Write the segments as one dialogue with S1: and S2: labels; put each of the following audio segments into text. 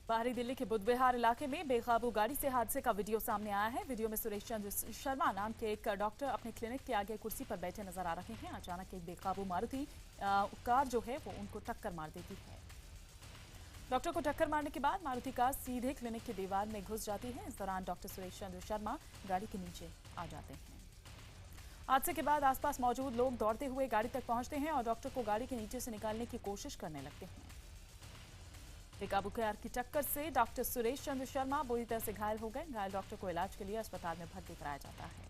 S1: बाहरी दिल्ली के बुध विहार इलाके में बेकाबू गाड़ी से हादसे का वीडियो सामने आया है। वीडियो में सुरेश चंद्र शर्मा नाम के एक डॉक्टर अपने क्लिनिक के आगे कुर्सी पर बैठे नजर आ रहे हैं। अचानक एक बेकाबू मारुति कार जो है वो उनको टक्कर मार देती है। डॉक्टर को टक्कर मारने के बाद मारुति कार सीधे क्लिनिक की दीवार में घुस जाती है। इस दौरान डॉक्टर सुरेश चंद्र शर्मा गाड़ी के नीचे आ जाते हैं। हादसे के बाद आसपास मौजूद लोग दौड़ते हुए गाड़ी तक पहुंचते हैं और डॉक्टर को गाड़ी के नीचे से निकालने की कोशिश करने लगते हैं। बेकाबू कार की टक्कर से डॉक्टर सुरेश चंद्र शर्मा बुरी तरह से घायल हो गए। घायल डॉक्टर को इलाज के लिए अस्पताल में भर्ती कराया जाता है।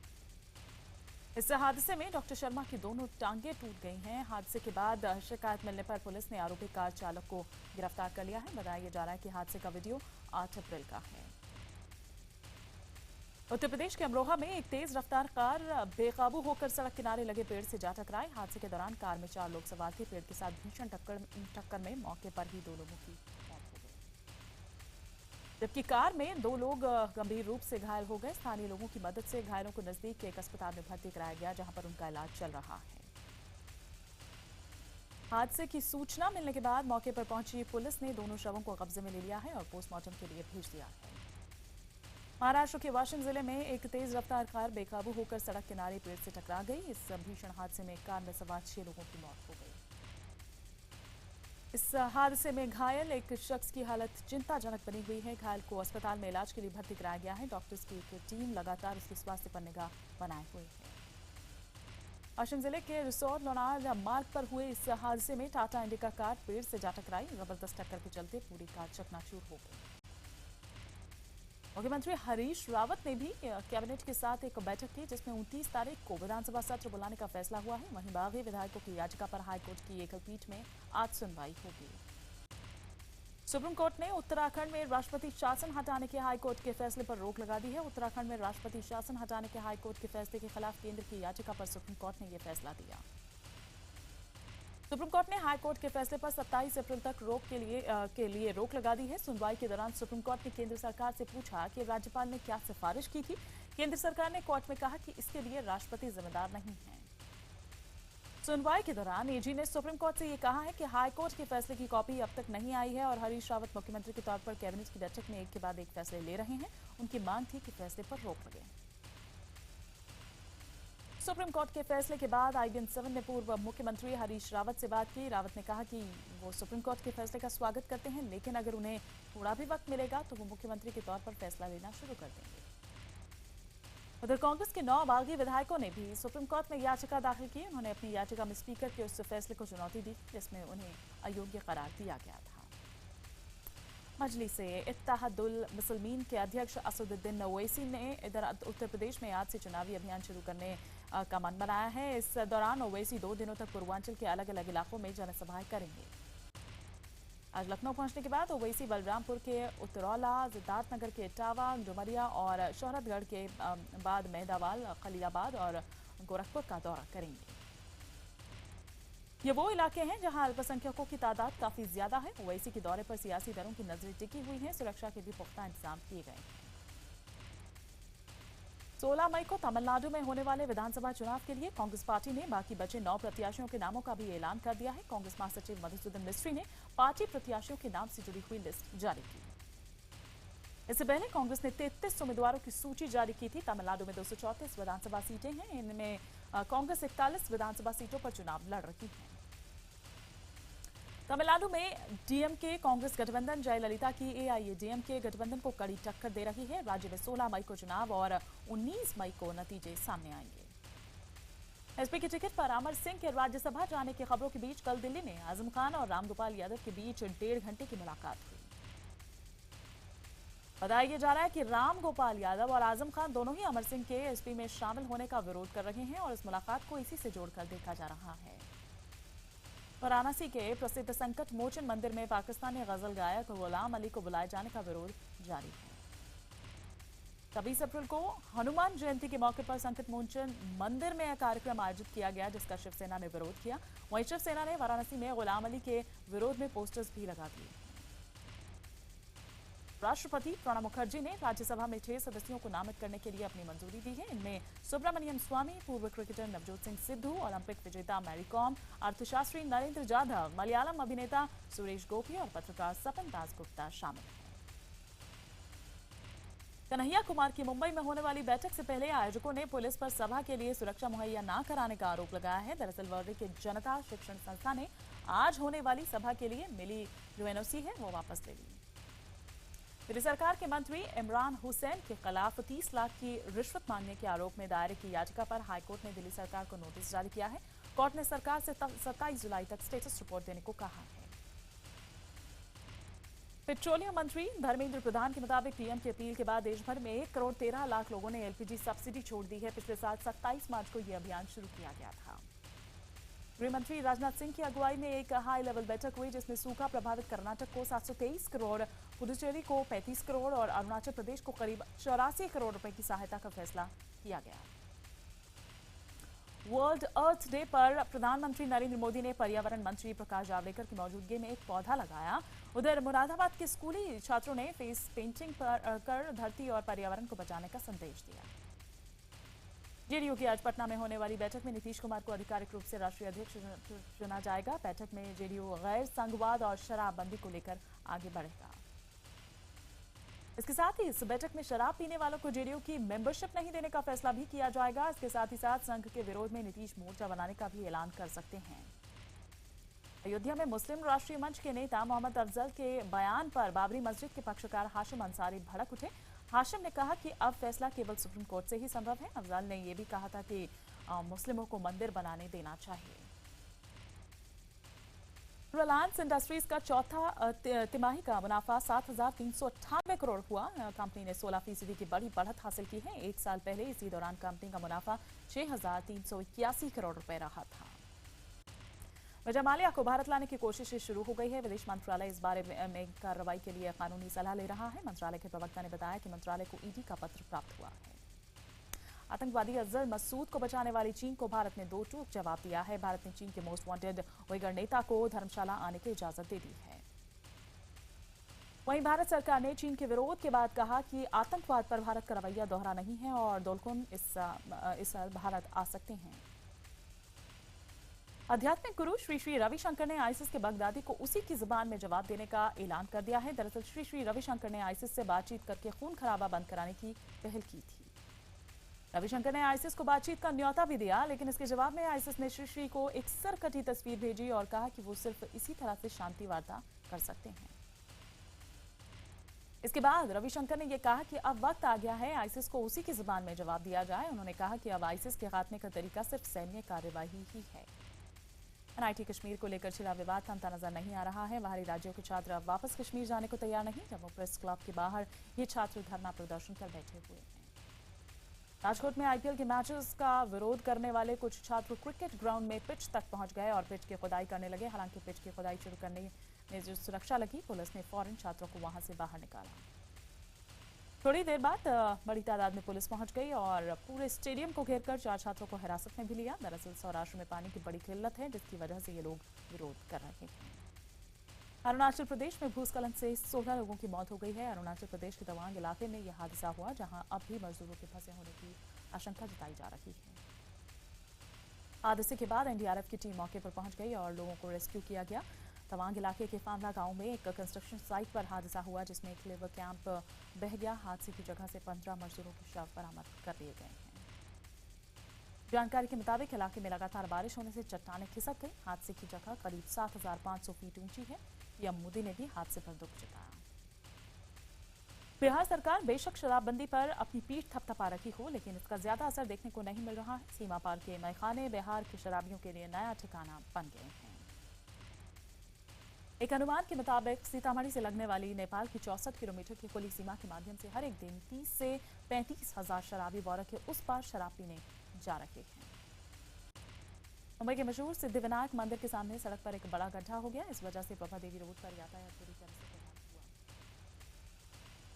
S1: इस हादसे में डॉक्टर शर्मा की दोनों टांगें टूट गई हैं। हादसे के बाद शिकायत मिलने पर पुलिस ने आरोपी कार चालक को गिरफ्तार कर लिया है। बताया जा रहा है कि हादसे का वीडियो 8 अप्रैल का है। उत्तर प्रदेश के अमरोहा में एक तेज रफ्तार कार बेकाबू होकर सड़क किनारे लगे पेड़ से जा टकराई। हादसे के दौरान कार में 4 लोग सवार थे। पेड़ के साथ भीषण टक्कर में मौके पर ही 2 लोगों की मौत हो गई, जबकि कार में 2 लोग गंभीर रूप से घायल हो गए। स्थानीय लोगों की मदद से घायलों को नजदीक के एक अस्पताल में भर्ती कराया गया, जहां पर उनका इलाज चल रहा है। हादसे की सूचना मिलने के बाद मौके पर पहुंची पुलिस ने दोनों शवों को कब्जे में ले लिया है और पोस्टमार्टम के लिए भेज दिया है। महाराष्ट्र के वाशिम जिले में एक तेज रफ्तार कार बेकाबू होकर सड़क किनारे पेड़ से टकरा गई। इस भीषण हादसे में कार में सवार 6 लोगों की मौत हो गई। इस हादसे में घायल एक शख्स की हालत चिंताजनक बनी हुई है। घायल को अस्पताल में इलाज के लिए भर्ती कराया गया है। डॉक्टर्स की एक टीम लगातार उसके स्वास्थ्य पर निगाह बनाए हुए है। वाशिम जिले के रिसोर्ट लोनार मार्ग पर हुए इस हादसे में टाटा इंडिका कार पेड़ से जा टकराई। जबरदस्त टक्कर के चलते पूरी कार चकनाचूर हो गई। मुख्यमंत्री हरीश रावत ने भी कैबिनेट के साथ एक बैठक की, जिसमें 29 तारीख को विधानसभा सत्र बुलाने का फैसला हुआ है। वहीं बागी विधायकों की याचिका पर हाईकोर्ट की एकल पीठ में आज सुनवाई होगी। सुप्रीम कोर्ट ने उत्तराखंड में राष्ट्रपति शासन हटाने के हाईकोर्ट के फैसले पर रोक लगा दी है। उत्तराखंड में राष्ट्रपति शासन हटाने के हाईकोर्ट के फैसले के खिलाफ केंद्र की याचिका पर सुप्रीम कोर्ट ने यह फैसला दिया। सुप्रीम कोर्ट ने हाई कोर्ट के फैसले पर 27 अप्रैल तक के लिए रोक लगा दी है। सुनवाई के दौरान सुप्रीम कोर्ट ने केंद्र सरकार से पूछा कि राज्यपाल ने क्या सिफारिश की थी। केंद्र सरकार ने कोर्ट में कहा कि इसके लिए राष्ट्रपति जिम्मेदार नहीं है। सुनवाई के दौरान एजी ने सुप्रीम कोर्ट से यह कहा है कि हाई कोर्ट के फैसले की कॉपी अब तक नहीं आई है और हरीश रावत मुख्यमंत्री के तौर पर कैबिनेट की बैठक में एक के बाद एक फैसले ले रहे हैं। उनकी मांग थी कि फैसले पर रोक लगे। सुप्रीम कोर्ट के फैसले के बाद IBN7 ने पूर्व मुख्यमंत्री हरीश रावत से बात की। रावत ने कहा कि वो सुप्रीम कोर्ट के फैसले का स्वागत करते हैं, लेकिन अगर उन्हें थोड़ा भी वक्त मिलेगा तो वो मुख्यमंत्री के तौर पर फैसला लेना शुरू कर देंगे। उधर कांग्रेस के 9 बागी विधायकों ने भी सुप्रीम कोर्ट में याचिका दाखिल की। उन्होंने अपनी याचिका में स्पीकर के उस फैसले को चुनौती दी जिसमें उन्हें अयोग्य करार दिया गया था। मजलिस-ए-इत्तेहादुल मुस्लिमीन के अध्यक्ष असदुद्दीन ओवैसी ने इधर उत्तर प्रदेश में आज से चुनावी अभियान शुरू करने का मन बनाया है। इस दौरान ओवैसी 2 दिनों तक पूर्वांचल के अलग अलग इलाकों में जनसभाएं करेंगे। आज लखनऊ पहुंचने के बाद ओवैसी बलरामपुर के उतरौला, सिद्धार्थनगर के इटावा, डुमरिया और शोहरतगढ़ के बाद मेहदावाल, खलीलाबाद और गोरखपुर का दौरा करेंगे। ये वो इलाके हैं जहां अल्पसंख्यकों की तादाद काफी ज्यादा है। ओवैसी के दौरे पर सियासी दलों की नजरें टिकी हुई हैं। सुरक्षा के भी पुख्ता इंतजाम किए गए हैं। 16 मई को तमिलनाडु में होने वाले विधानसभा चुनाव के लिए कांग्रेस पार्टी ने बाकी बचे 9 प्रत्याशियों के नामों का भी ऐलान कर दिया है। कांग्रेस महासचिव मधुसूदन मिस्त्री ने पार्टी प्रत्याशियों के नाम से जुड़ी हुई लिस्ट जारी की। इससे पहले कांग्रेस ने 33 उम्मीदवारों की सूची जारी की थी। तमिलनाडु में 234 विधानसभा सीटें हैं। इनमें कांग्रेस 41 विधानसभा सीटों पर चुनाव लड़ रही है। तमिलनाडु में डीएमके कांग्रेस गठबंधन जयललिता की AIADMK गठबंधन को कड़ी टक्कर दे रही है। राज्य में 16 मई को चुनाव और 19 मई को नतीजे सामने आएंगे। एसपी के टिकट पर अमर सिंह के राज्यसभा जाने की खबरों के बीच कल दिल्ली में आजम खान और रामगोपाल यादव के बीच 1.5 घंटे की मुलाकात हुई। बताया जा रहा है कि रामगोपाल यादव और आजम खान दोनों ही अमर सिंह के एसपी में शामिल होने का विरोध कर रहे हैं और इस मुलाकात को इसी से जोड़कर देखा जा रहा है। वाराणसी के प्रसिद्ध संकट मोचन मंदिर में पाकिस्तानी गजल गायक गुलाम अली को बुलाए जाने का विरोध जारी है। 26 अप्रैल को हनुमान जयंती के मौके पर संकट मोचन मंदिर में कार्यक्रम आयोजित किया गया, जिसका शिवसेना ने विरोध किया। वहीं शिवसेना ने वाराणसी में गुलाम अली के विरोध में पोस्टर्स भी लगा दिए। राष्ट्रपति प्रणब मुखर्जी ने राज्यसभा में 6 सदस्यों को नामित करने के लिए अपनी मंजूरी दी है। इनमें सुब्रमण्यम स्वामी, पूर्व क्रिकेटर नवजोत सिंह सिद्धू, ओलंपिक विजेता मैरी कॉम, अर्थशास्त्री नरेंद्र जाधव, मलयालम अभिनेता सुरेश गोपी और पत्रकार सपन दासगुप्ता शामिल हैं। कन्हैया कुमार की मुंबई में होने वाली बैठक से पहले आयोजकों ने पुलिस पर सभा के लिए सुरक्षा मुहैया न कराने का आरोप लगाया है। दरअसल वर्ली के जनता शिक्षण संस्था ने आज होने वाली सभा के लिए मिली जो एनओसी है वो वापस ले ली। दिल्ली सरकार के मंत्री इमरान हुसैन के खिलाफ 30 लाख की रिश्वत मांगने के आरोप में दायर की याचिका पर हाईकोर्ट ने दिल्ली सरकार को नोटिस जारी किया है। कोर्ट ने सरकार से 27 जुलाई तक स्टेटस रिपोर्ट देने को कहा है। पेट्रोलियम मंत्री धर्मेंद्र प्रधान के मुताबिक पीएम की अपील के बाद देश भर में 1 करोड़ 13 लाख लोगों ने एलपीजी सब्सिडी छोड़ दी है। पिछले साल 27 मार्च को यह अभियान शुरू किया गया था। गृह मंत्री राजनाथ सिंह की अगुवाई में एक हाई लेवल बैठक हुई जिसमें सूखा प्रभावित कर्नाटक को 723 करोड़, पुडुचेरी को 35 करोड़ और अरुणाचल प्रदेश को करीब 84 करोड़ रुपए की सहायता का फैसला किया गया। वर्ल्ड अर्थ डे पर प्रधानमंत्री नरेंद्र मोदी ने पर्यावरण मंत्री प्रकाश जावड़ेकर की मौजूदगी में एक पौधा लगाया। उधर मुरादाबाद के स्कूली छात्रों ने फेस पेंटिंग कर धरती और पर्यावरण को बचाने का संदेश दिया। जेडीयू की आज पटना में होने वाली बैठक में नीतीश कुमार को आधिकारिक रूप से राष्ट्रीय अध्यक्ष चुना जाएगा। बैठक में जेडीयू गैर संघवाद और शराबबंदी को लेकर आगे बढ़ेगा। इसके साथ ही इस बैठक में शराब पीने वालों को जेडीयू की मेंबरशिप नहीं देने का फैसला भी किया जाएगा। इसके साथ ही साथ संघ के विरोध में नीतीश मोर्चा बनाने का भी ऐलान कर सकते हैं। अयोध्या में मुस्लिम राष्ट्रीय मंच के नेता मोहम्मद अफजल के बयान पर बाबरी मस्जिद के पक्षकार हाशिम अंसारी भड़क उठे। हाशिम ने कहा कि अब फैसला केवल सुप्रीम कोर्ट से ही संभव है। अफजल ने यह भी कहा था कि मुस्लिमों को मंदिर बनाने देना चाहिए। रिलायंस इंडस्ट्रीज का चौथा तिमाही का मुनाफा 7,398 करोड़ हुआ। कंपनी ने 16% की बड़ी बढ़त हासिल की है। एक साल पहले इसी दौरान कंपनी का मुनाफा 6,381 करोड़ रुपए रहा था। विजय माल्या को भारत लाने की कोशिशें शुरू हो गई है। विदेश मंत्रालय इस बारे में कार्रवाई के लिए कानूनी सलाह ले रहा है। मंत्रालय के प्रवक्ता ने बताया कि मंत्रालय को ईडी का पत्र प्राप्त हुआ है। आतंकवादी अजहर मसूद को बचाने वाली चीन को भारत ने दो टूक जवाब दिया है। भारत ने चीन के मोस्ट वांटेड उइगर नेता को धर्मशाला आने की इजाजत दे दी है। वहीं भारत सरकार ने चीन के विरोध के बाद कहा कि आतंकवाद पर भारत का रवैया दोहरा नहीं है और डोलकुन इस साल भारत आ सकते हैं। आध्यात्मिक गुरु श्री श्री रविशंकर ने आईसिस के बगदादी को उसी की जुबान में जवाब देने का ऐलान कर दिया है। दरअसल श्री श्री रविशंकर ने आईसिस से बातचीत करके खून खराबा बंद कराने की पहल की थी। रविशंकर ने आईसिस को बातचीत का न्योता भी दिया, लेकिन इसके जवाब में आईसिस ने श्री श्री को एक सरकटी तस्वीर भेजी और कहा कि वो सिर्फ इसी तरह से शांति वार्ता कर सकते हैं। इसके बाद रविशंकर ने यह कहा कि अब वक्त आ गया है आईसिस को उसी की जुबान में जवाब दिया जाए। उन्होंने कहा कि अब आईसिस के खात्मे का तरीका सिर्फ सैन्य कार्यवाही ही है। एनआईटी कश्मीर को लेकर छिड़ा विवाद थमता नजर नहीं आ रहा है। बाहरी राज्यों के छात्र अब वापस कश्मीर जाने को तैयार नहीं। जम्मू प्रेस क्लब के बाहर ये छात्र धरना प्रदर्शन कर बैठे हुए हैं। राजकोट में आईपीएल के मैचेस का विरोध करने वाले कुछ छात्र क्रिकेट ग्राउंड में पिच तक पहुंच गए और पिच की खुदाई करने लगे। हालांकि पिच की खुदाई शुरू करने में जो सुरक्षा लगी, पुलिस ने फौरन छात्रों को वहां से बाहर निकाला। थोड़ी देर बाद बड़ी तादाद में पुलिस पहुंच गई और पूरे स्टेडियम को घेरकर 4 छात्रों को हिरासत में भी लिया। दरअसल सौराष्ट्र में पानी की बड़ी किल्लत है, जिसकी वजह से ये लोग विरोध कर रहे हैं। अरुणाचल प्रदेश में भूस्खलन से 16 लोगों की मौत हो गई है। अरुणाचल प्रदेश के तवांग इलाके में यह हादसा हुआ, जहां अब भी मजदूरों के फंसे होने की आशंका जताई जा रही है। हादसे के बाद एनडीआरएफ की टीम मौके पर पहुंच गई और लोगों को रेस्क्यू किया गया। तवांग इलाके के फांवला गांव में एक कंस्ट्रक्शन साइट पर हादसा हुआ, जिसमें एक लेबर कैंप बह गया। हादसे की जगह से 15 मजदूरों के शव बरामद कर लिए गए हैं। जानकारी के मुताबिक इलाके में लगातार बारिश होने से चट्टानें खिसक गई। हादसे की जगह करीब 7,500 फीट ऊंची है। पीएम मोदी ने भी हादसे पर दुख जताया। बिहार सरकार बेशक शराबबंदी पर अपनी पीठ थपथपा रखी हो, लेकिन इसका ज्यादा असर देखने को नहीं मिल रहा है। सीमा पार के मैखाने बिहार के शराबियों के लिए नया ठिकाना बन गए हैं। एक अनुमान के मुताबिक सीतामढ़ी से लगने वाली नेपाल की 64 किलोमीटर की खुली सीमा के माध्यम से हर एक दिन 30 से 35 हजार शराबी बॉर्डर के उस पार शराब पीने जा रहे हैं। मुंबई के मशहूर सिद्धिविनायक मंदिर के सामने सड़क पर एक बड़ा गड्ढा हो गया। इस वजह से प्रभा देवी रोड पर यातायात पूरी तरह से प्रभावित हुआ।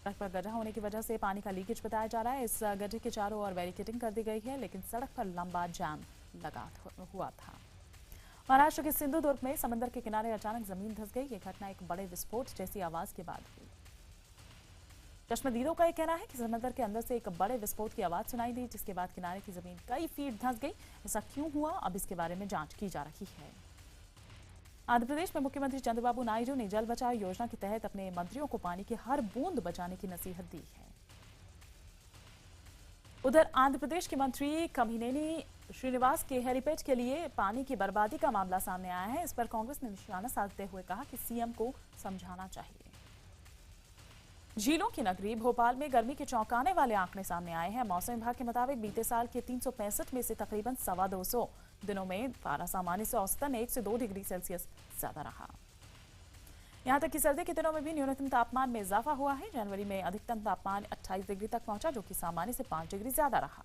S1: सड़क पर गड्ढा होने की वजह से पानी का लीकेज बताया जा रहा है। इस गड्ढे के चारों ओर बैरिकेडिंग कर दी गई है, लेकिन सड़क पर लंबा जाम लगा हुआ था। महाराष्ट्र के सिंधुदुर्ग में समंदर के किनारे अचानक जमीन धंस गई। ये घटना एक बड़े विस्फोट जैसी आवाज के बाद हुई। चश्मदीदों का यह कहना है कि समंदर के अंदर से एक बड़े विस्फोट की आवाज सुनाई दी, जिसके बाद किनारे की जमीन कई फीट धंस गई। ऐसा क्यों हुआ, अब इसके बारे में जांच की जा रही है। आंध्र प्रदेश में मुख्यमंत्री चंद्रबाबू नायडू ने जल बचाओ योजना के तहत अपने मंत्रियों को पानी की हर बूंद बचाने की नसीहत दी है। उधर आंध्र प्रदेश के मंत्री कमिनेनी श्रीनिवास के हेलीपैड के लिए पानी की बर्बादी का मामला सामने आया है। इस पर कांग्रेस ने निशाना साधते हुए कहा कि सीएम को समझाना चाहिए। झीलों की नगरी भोपाल में गर्मी के चौंकाने वाले आंकड़े सामने आए हैं। मौसम विभाग के मुताबिक बीते साल के 365 में से तकरीबन 225 दिनों में पारा सामान्य से औसतन 1 से 2 डिग्री सेल्सियस ज्यादा रहा। यहां तक कि सर्दी के दिनों में भी न्यूनतम तापमान में इजाफा हुआ है। जनवरी में अधिकतम तापमान 28 डिग्री तक पहुंचा, जो कि सामान्य से 5 डिग्री ज्यादा रहा।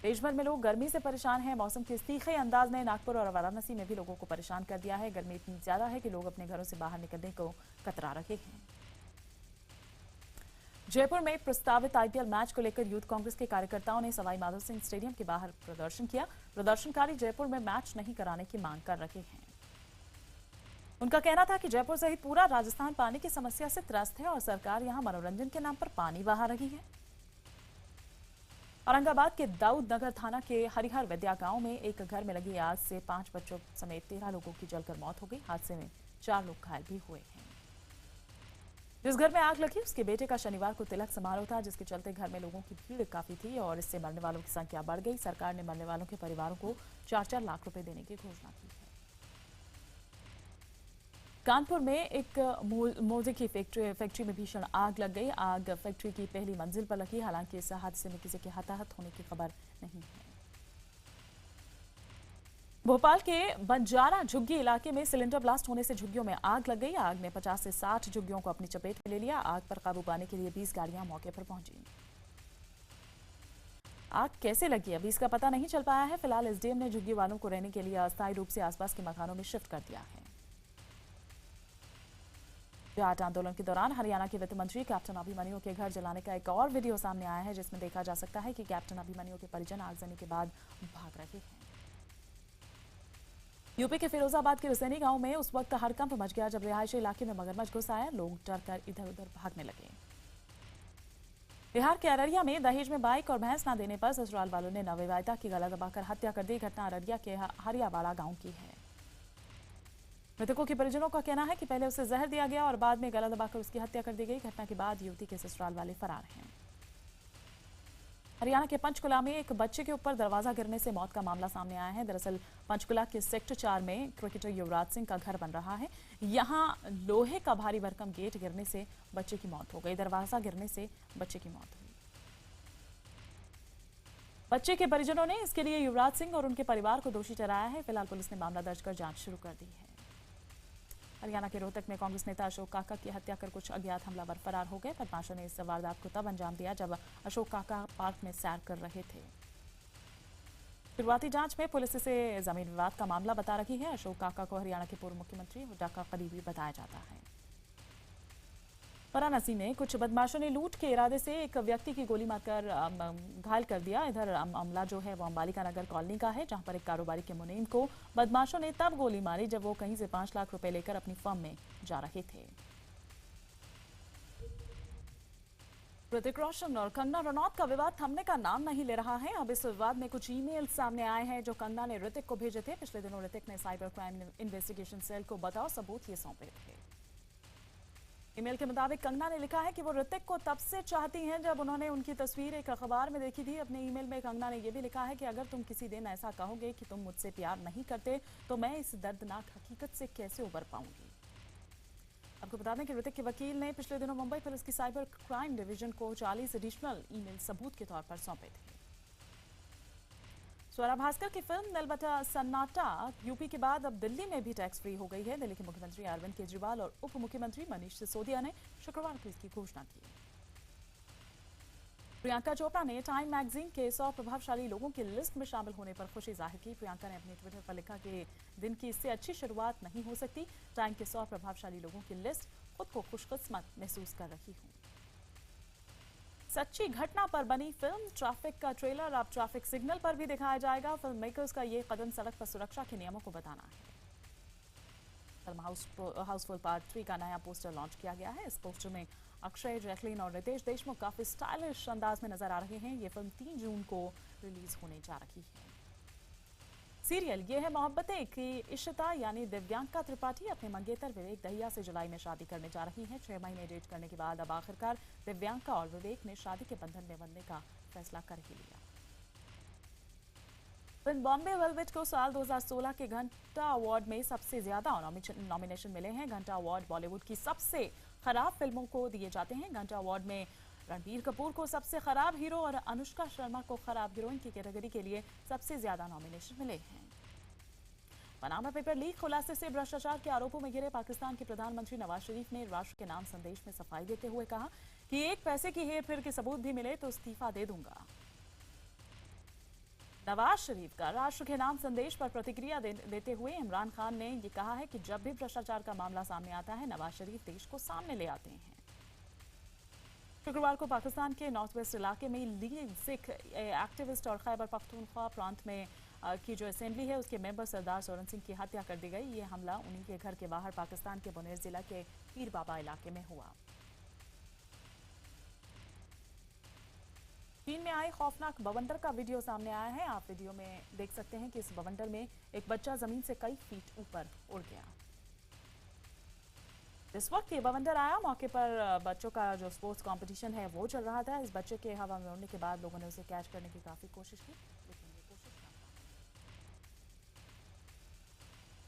S1: देश भर में लोग गर्मी से परेशान हैं। मौसम के इस तीखे अंदाज ने नागपुर और वाराणसी में भी लोगों को परेशान कर दिया है। गर्मी इतनी ज्यादा है कि लोग अपने घरों से बाहर निकलने को कतरा रहे हैं। जयपुर में प्रस्तावित आईपीएल मैच को लेकर यूथ कांग्रेस के कार्यकर्ताओं ने सवाई माधो सिंह स्टेडियम के बाहर प्रदर्शन किया। प्रदर्शनकारी जयपुर में मैच नहीं कराने की मांग कर रहे हैं। उनका कहना था कि जयपुर सहित पूरा राजस्थान पानी की समस्या से त्रस्त है और सरकार यहां मनोरंजन के नाम पर पानी बहा रही है। औरंगाबाद के दाऊद नगर थाना के हरिहर विद्या गांव में एक घर में लगी आग से 5 बच्चों समेत 13 लोगों की जलकर मौत हो गई। हादसे में 4 लोग घायल भी हुए हैं। जिस घर में आग लगी उसके बेटे का शनिवार को तिलक समारोह था, जिसके चलते घर में लोगों की भीड़ काफी थी और इससे मरने वालों की संख्या बढ़ गई। सरकार ने मरने वालों के परिवारों को 4-4 लाख रुपए देने की घोषणा की है। कानपुर में एक मोजे की फैक्ट्री में भीषण आग लग गई। आग फैक्ट्री की पहली मंजिल पर लगी। हालांकि इस हादसे में किसी के हताहत होने की खबर नहीं है। भोपाल के बंजारा झुग्गी इलाके में सिलेंडर ब्लास्ट होने से झुग्गियों में आग लग गई। आग ने 50 से 60 झुग्गियों को अपनी चपेट में ले लिया। आग पर काबू पाने के लिए 20 गाड़ियां मौके पर पहुंची। आग कैसे लगी अभी इसका पता नहीं चल पाया है। फिलहाल एसडीएम ने झुग्गी वालों को रहने के लिए अस्थायी रूप से आसपास के मकानों में शिफ्ट कर दिया है। जाट आंदोलन के दौरान हरियाणा के वित्त मंत्री कैप्टन अभिमन्यु के घर जलाने का एक और वीडियो सामने आया है, जिसमें देखा जा सकता है कि कैप्टन अभिमन्यु के परिजन आगजनी के बाद भाग रहे हैं। यूपी के फिरोजाबाद के हुसैनी गांव में उस वक्त हड़कंप मच गया जब रिहायशी इलाके में मगरमच्छ घुस आया। लोग डरकर इधर उधर भागने लगे। बिहार के अररिया में दहेज में बाइक और भैंस न देने पर ससुराल वालों ने नवविवाहिता की गला दबाकर हत्या कर दी। घटना अररिया के हरियावाड़ा गांव की है। मृतकों के परिजनों का कहना है कि पहले उसे जहर दिया गया और बाद में गला दबाकर उसकी हत्या कर दी गई। घटना के बाद युवती के ससुराल वाले फरार हैं। हरियाणा के पंचकुला में एक बच्चे के ऊपर दरवाजा गिरने से मौत का मामला सामने आया है। दरअसल पंचकुला के सेक्टर 4 में क्रिकेटर युवराज सिंह का घर बन रहा है। यहां लोहे का भारी भरकम गेट गिरने से बच्चे की मौत हो गई। दरवाजा गिरने से बच्चे की मौत हुई। बच्चे के परिजनों ने इसके लिए युवराज सिंह और उनके परिवार को दोषी ठहराया है। फिलहाल पुलिस ने मामला दर्ज कर जांच शुरू कर दी है। हरियाणा के रोहतक में कांग्रेस नेता अशोक काका की हत्या कर कुछ अज्ञात हमलावर फरार हो गए। बदमाशों ने इस वारदात को तब अंजाम दिया जब अशोक काका पार्क में सैर कर रहे थे। शुरुआती जांच में पुलिस इसे जमीन विवाद का मामला बता रही है। अशोक काका को हरियाणा के पूर्व मुख्यमंत्री हुड्डा का करीबी बताया जाता है। वाराणसी में कुछ बदमाशों ने लूट के इरादे से एक व्यक्ति की गोली मारकर घायल कर दिया। इधर मामला जो है वो अंबालिका नगर कॉलोनी का है, जहां पर एक कारोबारी के मुनीम को बदमाशों ने तब गोली मारी जब वो कहीं से 5 लाख रुपए लेकर अपनी फर्म में जा रहे थे। ऋतिक रोशन और कंगना रनौत का विवाद थमने का नाम नहीं ले रहा है। अब इस विवाद में कुछ ईमेल सामने आए हैं जो कंगना ने ऋतिक को भेजे थे। पिछले दिनों ऋतिक ने साइबर क्राइम इन्वेस्टिगेशन सेल को बताओ सबूत ये सौंपे थे। ईमेल के मुताबिक कंगना ने लिखा है कि वो ऋतिक को तब से चाहती हैं जब उन्होंने उनकी तस्वीर एक अखबार में देखी थी। अपने ईमेल में कंगना ने यह भी लिखा है कि अगर तुम किसी दिन ऐसा कहोगे कि तुम मुझसे प्यार नहीं करते तो मैं इस दर्दनाक हकीकत से कैसे उबर पाऊंगी। आपको बता दें कि ऋतिक के वकील ने पिछले दिनों मुंबई पुलिस की साइबर क्राइम डिवीजन को 40 एडिशनल ईमेल सबूत के तौर पर सौंपे थे। स्वरा भास्कर की फिल्म नलबटा सन्नाटा यूपी के बाद अब दिल्ली में भी टैक्स फ्री हो गई है। दिल्ली के मुख्यमंत्री अरविंद केजरीवाल और उप मुख्यमंत्री मनीष सिसोदिया ने शुक्रवार को इसकी घोषणा की। प्रियंका चोपड़ा ने टाइम मैगजीन के 100 प्रभावशाली लोगों की लिस्ट में शामिल होने पर खुशी जाहिर की। प्रियंका ने अपने ट्विटर पर लिखा कि दिन की इससे अच्छी शुरुआत नहीं हो सकती। टाइम के 100 प्रभावशाली लोगों की लिस्ट खुद को खुशकिस्मत महसूस कर रही हूँ। सच्ची घटना पर बनी फिल्म ट्रैफिक का ट्रेलर अब ट्रैफिक सिग्नल पर भी दिखाया जाएगा। फिल्म मेकर्स का ये कदम सड़क पर सुरक्षा के नियमों को बताना है। फिल्म हाउसफुल पार्ट 3 का नया पोस्टर लॉन्च किया गया है। इस पोस्टर में अक्षय, जैकलीन और रितेश देशमुख काफी स्टाइलिश अंदाज में नजर आ रहे हैं। ये फिल्म 3 जून को रिलीज होने जा रही है। सीरियल ये है मोहब्बतें की इशिता यानी दिव्यांका त्रिपाठी अपने मंगेतर विवेक दहिया से जुलाई में शादी करने जा रही हैं। 6 महीने डेट करने के बाद अब आखिरकार दिव्यांका और विवेक ने शादी के बंधन में बंधने का फैसला कर ही लिया। फिल्म बॉम्बे वेलवेट को साल 2016 के घंटा अवार्ड में सबसे ज्यादा नॉमिनेशन मिले हैं। घंटा अवार्ड बॉलीवुड की सबसे खराब फिल्मों को दिए जाते हैं। घंटा अवार्ड में रणबीर कपूर को सबसे खराब हीरो और अनुष्का शर्मा को खराब हीरोइन की कैटेगरी के लिए सबसे ज्यादा नॉमिनेशन मिले हैं। पनामा पेपर लीक खुलासे से भ्रष्टाचार के आरोपों में घिरे पाकिस्तान के प्रधानमंत्री नवाज शरीफ ने राष्ट्र के नाम संदेश में सफाई देते हुए कहा कि एक पैसे की हेरफेर के सबूत भी मिले तो इस्तीफा दे दूंगा। नवाज शरीफ का राष्ट्र के नाम संदेश पर प्रतिक्रिया देते हुए इमरान खान ने ये कहा है कि जब भी भ्रष्टाचार का मामला सामने आता है नवाज शरीफ देश को सामने ले आते हैं। शुक्रवार को पाकिस्तान के नॉर्थ वेस्ट इलाके में लीग सिख एक्टिविस्ट और खैबर पख्तूनख्वा प्रांत में की जो असेंबली है उसके मेंबर सरदार सोरन सिंह की हत्या कर दी गई। ये हमला उन्हीं के घर के बाहर पाकिस्तान के बुनेर जिला के पीर बाबा इलाके में हुआ। चीन में आए खौफनाक बवंडर का वीडियो सामने आया है। आप वीडियो में देख सकते हैं कि इस बवंडर में एक बच्चा जमीन से कई फीट ऊपर उड़ गया। इस वक्त ये बवंडर आया, मौके पर बच्चों का जो स्पोर्ट्स कंपटीशन है वो चल रहा था। इस बच्चे के हवा में उड़ने के बाद लोगों ने उसे कैच करने की काफी कोशिश की, लेकिन ये कोशिश नाकाम।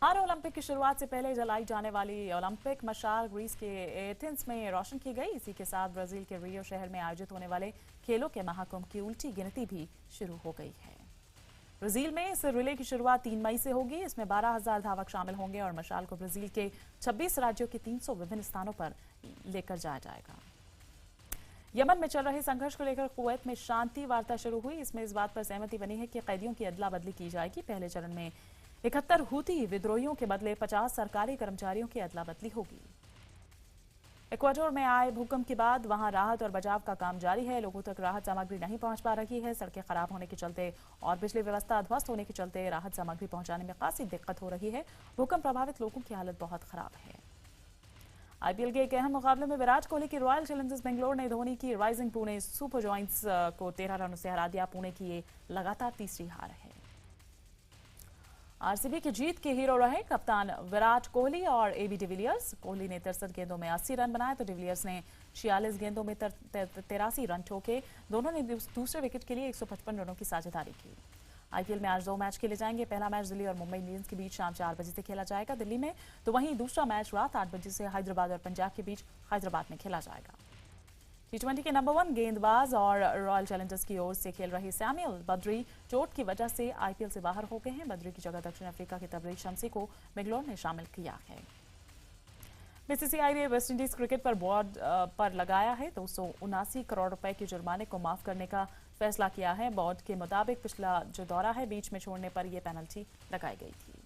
S1: हर ओलंपिक की शुरुआत से पहले जलाई जाने वाली ओलंपिक मशाल ग्रीस के एथेंस में रोशन की गई। इसी के साथ ब्राजील के रियो शहर में आयोजित होने वाले खेलों के महाकुंभ की उल्टी गिनती भी शुरू हो गई है। ब्राजील में इस रिले की शुरुआत 3 मई से होगी। इसमें 12,000 धावक शामिल होंगे और मशाल को ब्राजील के 26 राज्यों के 300 विभिन्न स्थानों पर लेकर जाया जाएगा। यमन में चल रहे संघर्ष को लेकर कुवैत में शांति वार्ता शुरू हुई। इसमें इस बात पर सहमति बनी है कि कैदियों की अदला बदली की जाएगी। पहले चरण में 71 हूती विद्रोहियों के बदले 50 सरकारी कर्मचारियों की अदला बदली होगी। इक्वाडोर में आए भूकंप के बाद वहां राहत और बचाव का काम जारी है। लोगों तक राहत सामग्री नहीं पहुंच पा रही है। सड़कें खराब होने के चलते और बिजली व्यवस्था ध्वस्त होने के चलते राहत सामग्री पहुंचाने में खासी दिक्कत हो रही है। भूकंप प्रभावित लोगों की हालत बहुत खराब है। आईपीएल के एक अहम मुकाबले में विराट कोहली की रॉयल चैलेंजर्स बेंगलोर ने धोनी की राइजिंग पुणे सुपर जॉइंट्स को 13 रनों से हरा दिया। पुणे की ये लगातार तीसरी हार है। आरसीबी की जीत के हीरो रहे कप्तान विराट कोहली और एबी डिविलियर्स। कोहली ने 63 गेंदों में 80 रन बनाए तो डिविलियर्स ने 46 गेंदों में 83 रन ठोके। दोनों ने दूसरे विकेट के लिए 155 रनों की साझेदारी की। आईपीएल में आज 2 मैच खेले जाएंगे। पहला मैच दिल्ली और मुंबई इंडियंस के बीच शाम 4 बजे से खेला जाएगा दिल्ली में, तो वहीं दूसरा मैच रात 8 बजे से हैदराबाद और पंजाब के बीच हैदराबाद में खेला जाएगा। T20 के नंबर 1 गेंदबाज और रॉयल चैलेंजर्स की ओर से खेल रहे सैमुअल बद्री चोट की वजह से आईपीएल से बाहर हो गए हैं। बद्री की जगह दक्षिण अफ्रीका के तबरेज शमसी को बेंगलोर ने शामिल किया है। बीसीसीआई ने वेस्टइंडीज क्रिकेट पर बोर्ड पर लगाया है 279 करोड़ रुपए के जुर्माने को माफ करने का फैसला किया है। बोर्ड के मुताबिक पिछला जो दौरा है बीच में छोड़ने पर यह पेनल्टी लगाई गई थी।